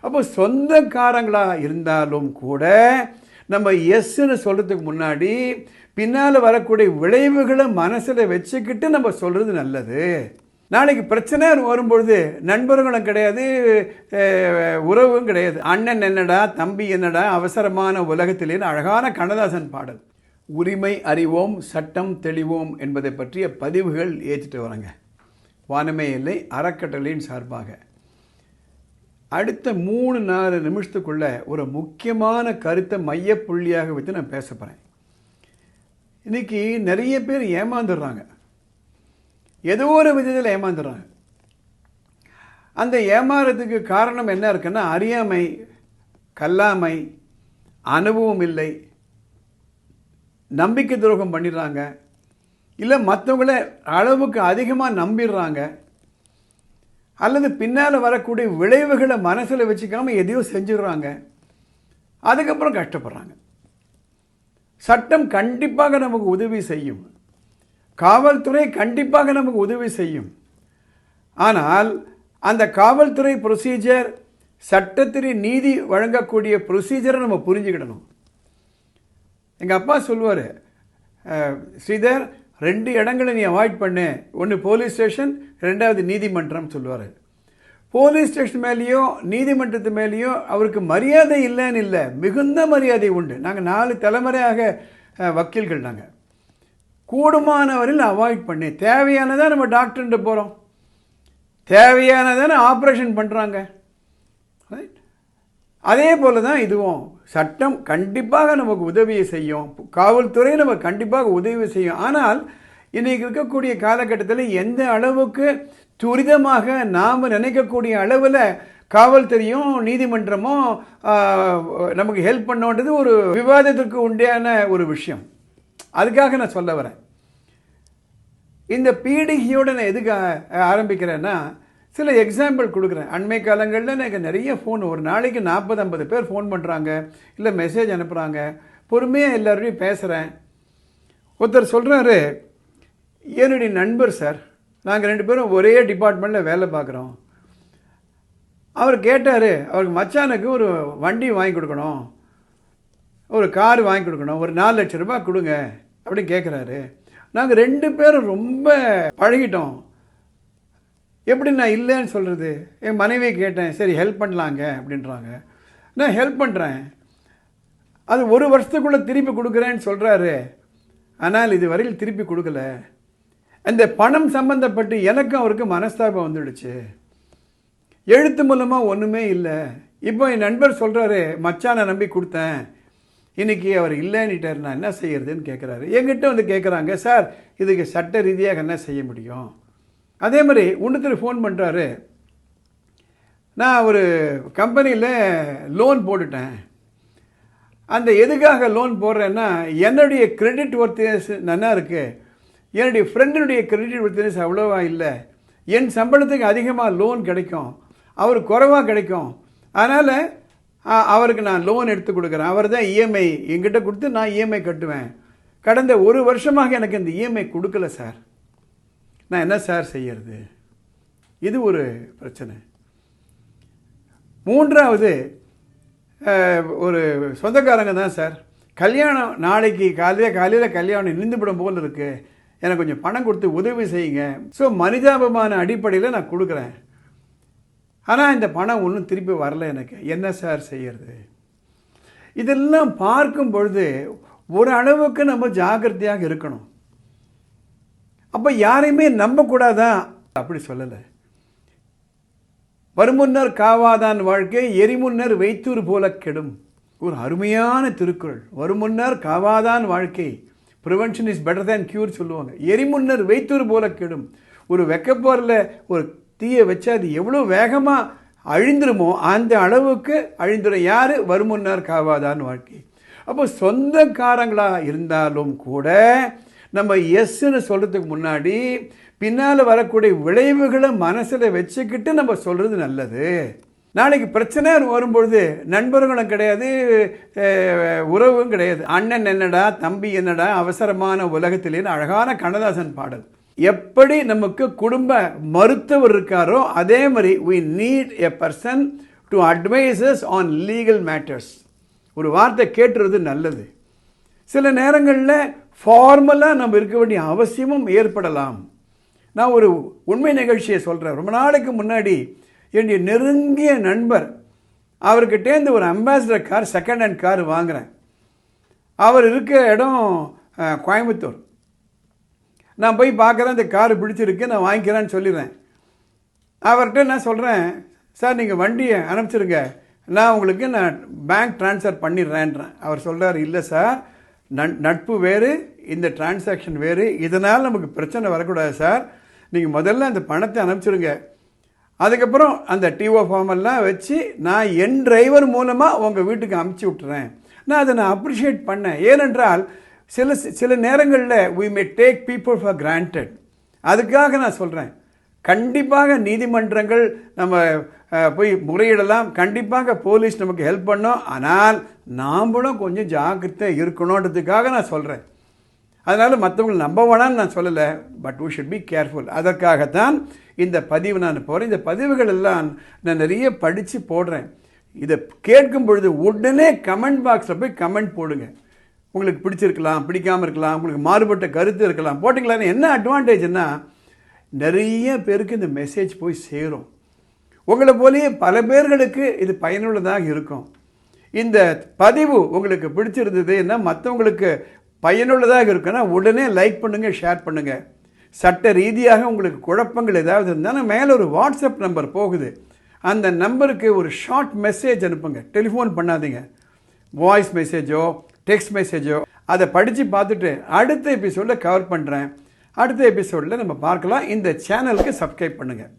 அப்போ சொந்தக்காரங்களாக இருந்தாலும் கூட நம்ம எஸ்ன்னு சொல்கிறதுக்கு முன்னாடி பின்னால் வரக்கூடிய விளைவுகளை மனசில் வச்சுக்கிட்டு நம்ம சொல்கிறது நல்லது. நாளைக்கு பிரச்சனை வரும்பொழுது நண்பர்களும் கிடையாது, உறவும் கிடையாது. அண்ணன் என்னடா தம்பி என்னடா அவசரமான உலகத்திலேன்னு அழகான கண்ணதாசன் பாடல். உரிமை அறிவோம் சட்டம் தெளிவோம் என்பதை பற்றிய பதிவுகள் ஏற்றிட்டு வராங்க வானமே இல்லை அறக்கட்டளையின் சார்பாக. அடுத்த 3-4 நிமிஷத்துக்குள்ள ஒரு முக்கியமான கருத்தை மையப்புள்ளியாக வச்சு நான் பேச போகிறேன். இன்றைக்கி நிறைய பேர் ஏமாந்துடுறாங்க, ஏதோ ஒரு விதத்தில் ஏமாந்துடுறாங்க. அந்த ஏமாறதுக்கு காரணம் என்ன இருக்குன்னா அறியாமை, கல்லாமை, அனுபவம் இல்லை, நம்பிக்கை துரோகம் பண்ணிடுறாங்க, இல்லை மற்றவங்கள அளவுக்கு அதிகமாக நம்பிடுறாங்க, அல்லது பின்னால் வரக்கூடிய விளைவுகளை மனசில் வச்சுக்காமல் எதையோ செஞ்சிடுறாங்க, அதுக்கப்புறம் கஷ்டப்படுறாங்க. சட்டம் கண்டிப்பாக நமக்கு உதவி செய்யும், காவல்துறை கண்டிப்பாக நமக்கு உதவி செய்யும். ஆனால் அந்த காவல்துறை ப்ரொசீஜர், சட்டத்திற்கு நீதி வழங்கக்கூடிய ப்ரொசீஜரை நம்ம புரிஞ்சுக்கிடணும். எங்கள் அப்பா சொல்லுவார், ஸ்ரீதர் 2 இடங்களை நீ அவாய்ட் பண்ணு, ஒன்று போலீஸ் ஸ்டேஷன், 2வது நீதிமன்றம் சொல்லுவார். போலீஸ் ஸ்டேஷன் மேலேயோ நீதிமன்றத்து மேலேயோ அவருக்கு மரியாதை இல்லைன்னு இல்லை, மிகுந்த மரியாதை உண்டு. நாங்கள் 4 தலைமுறையாக வக்கீல்கள். நாங்கள் கூடுமானவரில் அவாய்ட் பண்ணி, தேவையானதான் நம்ம டாக்டர்கிட்ட போகிறோம், தேவையானதானே ஆப்ரேஷன் பண்ணுறாங்க. ரைட், அதே போல் தான் இதுவும். சட்டம் கண்டிப்பாக நமக்கு உதவியை செய்யும், காவல்துறை நமக்கு கண்டிப்பாக உதவி செய்யும். ஆனால் இன்றைக்கி இருக்கக்கூடிய காலகட்டத்தில் எந்த அளவுக்கு துரிதமாக நாம் நினைக்கக்கூடிய அளவில் காவல்துறையும் நீதிமன்றமும் நமக்கு ஹெல்ப் பண்ணோன்றது ஒரு விவாதத்திற்கு உண்டான ஒரு விஷயம். அதுக்காக நான் சொல்ல வரேன். இந்த பீடிகையோடு நான் எதுக்கு ஆரம்பிக்கிறேன்னா, சில எக்ஸாம்பிள் கொடுக்குறேன். அண்மை காலங்களில் எனக்கு நிறைய ஃபோன், ஒரு நாளைக்கு 40-50 பேர் ஃபோன் பண்ணுறாங்க, இல்லை மெசேஜ் அனுப்புகிறாங்க. பொறுமையாக எல்லோரையும் பேசுகிறேன். ஒருத்தர் சொல்கிறாரு, என்னுடைய நண்பர் சார், நாங்கள் 2 பேரும் ஒரே டிபார்ட்மெண்ட்டில் வேலை பார்க்குறோம். அவர் கேட்டார், அவருக்கு மச்சானுக்கு ஒரு வண்டி வாங்கி கொடுக்கணும், ஒரு கார் வாங்கி கொடுக்கணும், ஒரு 4 லட்சம் ரூபாய் கொடுங்க அப்படின்னு கேட்குறாரு. நாங்கள் 2 பேரும் ரொம்ப பழகிட்டோம், எப்படி நான் இல்லைன்னு சொல்கிறது? என் மனைவியை கேட்டேன், சரி ஹெல்ப் பண்ணலாங்க அப்படின்றாங்க. நான் ஹெல்ப் பண்ணுறேன், அது 1 வருஷத்துக்குள்ளே திருப்பி கொடுக்குறேன்னு சொல்கிறாரு. ஆனால் இது வரையில் திருப்பி கொடுக்கல. அந்த பணம் சம்பந்தப்பட்டு எனக்கும் அவருக்கு மனஸ்தாபம் வந்துடுச்சு. எழுத்து மூலமாக ஒன்றுமே இல்லை. இப்போ என் நண்பர் சொல்கிறாரு, மச்சானை நம்பி கொடுத்தேன், இன்றைக்கி அவர் இல்லைன்னுட்டார், நான் என்ன செய்யறதுன்னு கேட்குறாரு. என்கிட்ட வந்து கேட்குறாங்க, சார் இதுக்கு சட்ட ரீதியாக என்ன செய்ய முடியும்? அதே மாதிரி இன்னொருத்தர் ஃபோன் பண்ணுறாரு, நான் ஒரு கம்பெனியில் லோன் போட்டுட்டேன். அந்த எதுக்காக லோன் போடுறேன்னா, என்னுடைய கிரெடிட் ஒர்த்தினஸ் நல்லா இருக்குது, என்னுடைய ஃப்ரெண்டினுடைய கிரெடிட் ஒர்த்தினஸ் அவ்வளோவா இல்லை, என் சம்பளத்துக்கு அதிகமாக லோன் கிடைக்கும், அவர் குறைவாக கிடைக்கும், அதனால் அவருக்கு நான் லோன் எடுத்து கொடுக்குறேன். அவர் தான் இஎம்ஐ என்கிட்ட கொடுத்து நான் இஎம்ஐ கட்டுவேன். கடந்த 1 வருஷமாக எனக்கு இந்த இஎம்ஐ கொடுக்கல சார், நான் என்ன சார் செய்யறது? இது ஒரு பிரச்சனை. 3வது, ஒரு சொந்தக்காரங்க தான் சார், கல்யாணம் நாளைக்கு காலையில் கல்யாணம் நின்றுவிடும் போல் இருக்குது, எனக்கு கொஞ்சம் பணம் கொடுத்து உதவி செய்யுங்க. ஸோ மனிதாபமான அடிப்படையில் நான் கொடுக்குறேன், ஆனால் இந்த பணம் ஒன்றும் திருப்பி வரல, எனக்கு என்ன சார் செய்யறது? இதெல்லாம் பார்க்கும் பொழுது ஒரு அளவுக்கு நம்ம ஜாக்கிரதையாக இருக்கணும். அப்போ யாரையுமே நம்பக்கூடாதா? அப்படி சொல்லலை. வருமுன்னர் காவாதான் வாழ்க்கை, எரிமுன்னர் வைத்தூர் போல கெடும். ஒரு அருமையான திருக்குறள். வருமுன்னர் காவாதான் வாழ்க்கை, prevention is better than cure சொல்லுவாங்க. எரிமுன்னர் வைத்தூர் போல கெடும். ஒரு வெக்கப்போரில் ஒரு தீயை வச்சு அது எவ்வளோ வேகமாக அழிந்துருமோ அந்த அளவுக்கு அழிந்துடும். யார்? வருமுன்னர் காவாதான் வாழ்க்கை. அப்போ சொந்தக்காரங்களாக இருந்தாலும் கூட நம்ம எஸ்ன்னு சொல்கிறதுக்கு முன்னாடி பின்னால் வரக்கூடிய விளைவுகளை மனசில் வச்சுக்கிட்டு நம்ம சொல்கிறது நல்லது. நாளைக்கு பிரச்சனை வரும்பொழுது நண்பர்களும் கிடையாது, உறவும் கிடையாது. அண்ணன் என்னடா தம்பி என்னடா அவசரமான உலகத்திலேன்னு அழகான கண்ணதாசன் பாடல். எப்படி நமக்கு குடும்ப மருத்துவர் இருக்காரோ அதே மாதிரி we need a person to advices on legal matters. ஒரு வார்த்தை கேட்டுறது நல்லது. சில நேரங்களில் ஃபார்மலாக நம்ம இருக்க வேண்டிய அவசியமும் ஏற்படலாம். நான் ஒரு உண்மை நிகழ்ச்சியை சொல்கிறேன். ரொம்ப நாளைக்கு முன்னாடி என்னுடைய நெருங்கிய நண்பர், அவர்கிட்டேருந்து ஒரு ambassador car, second hand car வாங்குகிறேன். அவர் இருக்க இடம் கோயம்புத்தூர். நான் போய் பார்க்குறேன், இந்த கார் பிடிச்சிருக்கு, நான் வாங்கிக்கிறேன்னு சொல்லிடுறேன். அவர்கிட்ட நான் சொல்கிறேன், சார் நீங்கள் வண்டியை அனுப்பிச்சிருங்க, நான் உங்களுக்கு பேங்க் ட்ரான்ஸ்ஃபர் பண்ணிடுறேன்றேன். அவர் சொல்கிறார், இல்லை சார், நட்பு வேறு, இந்த டிரான்சாக்ஷன் வேறு, இதனால் நமக்கு பிரச்சனை வரக்கூடாது சார், நீங்கள் முதல்ல அந்த பணத்தை அனுப்பிச்சிருங்க, அதுக்கப்புறம் அந்த டிஓ ஃபார்ம் எல்லாம் வச்சு நான் என் டிரைவர் மூலமாக உங்கள் வீட்டுக்கு அனுப்பிச்சி விட்டுறேன். நான் அப்ரிஷியேட் பண்ணேன். ஏனென்றால் சில நேரங்களில் we may take people for granted. அதுக்காக நான் சொல்கிறேன், கண்டிப்பாக நீதிமன்றங்கள் நம்ம போய் முறையிடலாம், கண்டிப்பாக போலீஸ் நமக்கு ஹெல்ப் பண்ணோம், ஆனால் நாம்ளும் கொஞ்சம் ஜாக்கிரதை இருக்கணுன்றதுக்காக நான் சொல்கிறேன். அதனால் மற்றவங்களை நம்ப வேணான்னு நான் சொல்லலை, but we should be careful. அதற்காகத்தான் இந்த பதிவு நான் போகிறேன். இந்த பதிவுகள் எல்லாம் நான் நிறைய படித்து போடுறேன். இதை கேட்கும் பொழுது உடனே கமெண்ட் பாக்ஸில் போய் கமெண்ட் போடுங்க. உங்களுக்கு பிடிச்சிருக்கலாம், பிடிக்காமல் இருக்கலாம், உங்களுக்கு மாறுபட்ட கருத்து இருக்கலாம், போட்டிங்களான்னு. என்ன அட்வான்டேஜ்னா, நிறைய பேருக்கு இந்த மெசேஜ் போய் சேரும். உங்களை போலேயே பல பேர்களுக்கு இது பயனுள்ளதாக இருக்கும். இந்த பதிவு உங்களுக்கு பிடிச்சிருந்ததுன்னா, மற்றவங்களுக்கு பயனுள்ளதாக இருக்குன்னா உடனே லைக் பண்ணுங்கள், ஷேர் பண்ணுங்கள். சட்ட ரீதியாக உங்களுக்கு குழப்பங்கள் ஏதாவது இருந்தால் மேலே ஒரு வாட்ஸ்அப் நம்பர் போகுது, அந்த நம்பருக்கு ஒரு ஷார்ட் மெசேஜ் அனுப்புங்க. டெலிஃபோன் பண்ணாதீங்க. வாய்ஸ் மெசேஜோ டெக்ஸ்ட் மெசேஜோ அதை படித்து பார்த்துட்டு அடுத்த எபிசோடில் கவர் பண்ணுறேன். அடுத்த எபிசோடில் நம்ம பார்க்கலாம். இந்த சேனலுக்கு சப்ஸ்கிரைப் பண்ணுங்கள்.